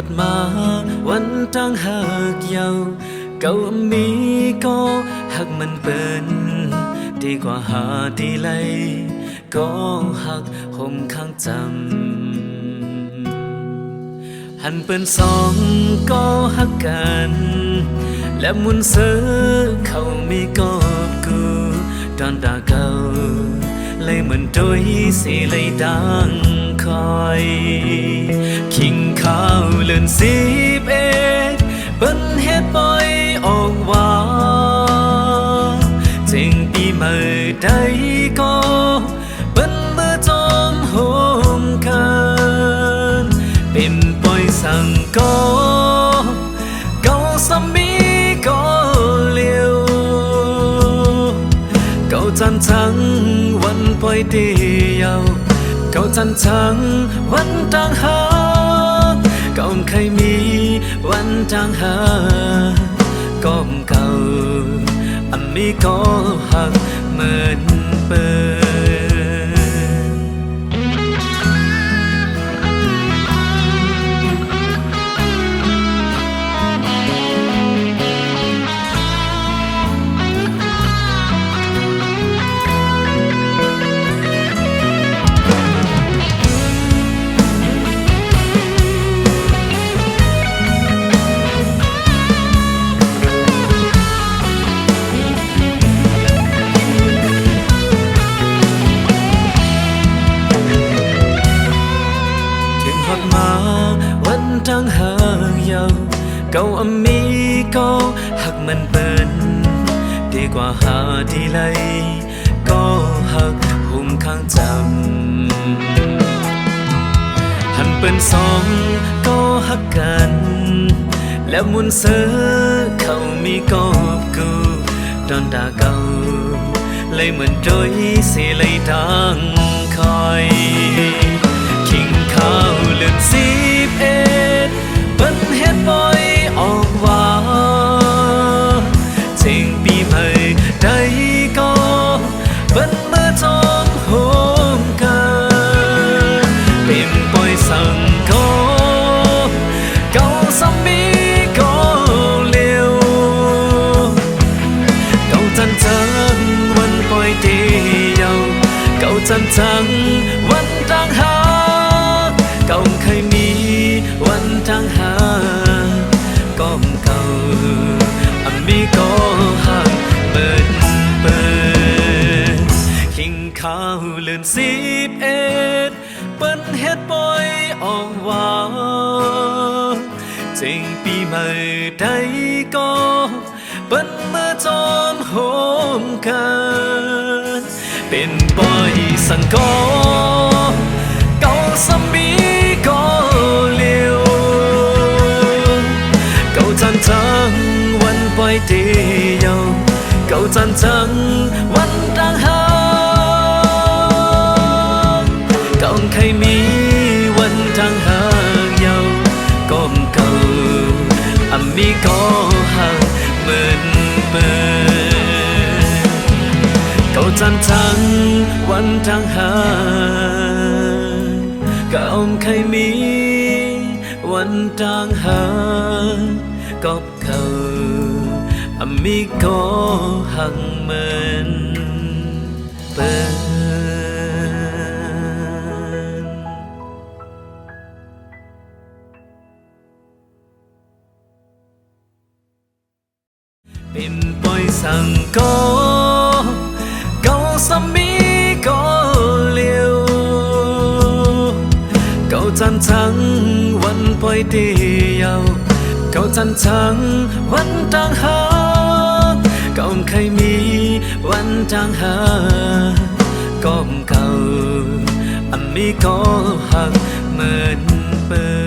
ดมาวันตั้งหักยาวเก่ามีก็หักมันเป็นดีกว่าหาดีเลยก็หักห่มข้างจำหันเป็นสองก็หักกันและมุนเสือเขามีก็กูตอนตาเก่าเลยเหมือนโดยสีเลยดังคอยคิงข้าวเลื่อน11เป็นเฮ็ดปล่อยออกว่าเจิงปีเมื่อใดก็เป็นเมื่อจอมโฮมกันเป็นปล่อยสั่งก็เก่าสามีก็เลี้ยวเก่าจันทังวันปล่อยเดียวเก่าจันทังวันต่างหาเก่าเคยมีวันต่างหาก็เก่าอันมีก็หักเหมือนเปิดวันตั้งหากยาวเก่ามีก็หักมันเป็นดีกว่าหาดีเลยก็หักหุ่มข้างจำหันเป็นสองก็หักกันแล้วมุนเสือเขามีก็กูตอนตาเก่าเลยเหมือนโดยสีเลยดังคอยคิงข้าวเลื่อน11เป็นเฮ็ดปล่อยออกว่าเจิงปีใหม่ใดก็เป็นเมื่อจอมโฮมกันเป็นปล่อยสั่งก็เก่าสามีก็เลี้ยวเก่าจันทังวันปล่อยเดียวเก่าจันทังวันต่างหาเก่าเคยมีวันตั้งหาก็เก่าอันมีก็หักเปิดคิงข้าวเลื่อน11เป็นเฮ็ดปล่อยออกว่าเจิงปีใหม่ใดก็เป็นเมื่อจอมโฮมกันเป็นปล่อยสั่งก็เก่าสามีก็เลี้ยวเก่าจันทังวันปล่อยเดียวเก่าจันทังวันต่างหาเก่าเคยมีวันต่างหายาวก็เก่าอันมีก็หักเหมือนเปิดเก่าจันทังวันต่างหาก็เคยมีวันต่างหาก็เขามีก็หักเหมือนเปิดเป็นปล่อยสั่งก็เก่าสามีก็เลี้ยวเก่าจันทังวันปล่อยเดียวเก่าจันทังวันต่างหาเก่าเคยมีวันต่างหาก็เก่าอันมีก็หักเหมือนเปิด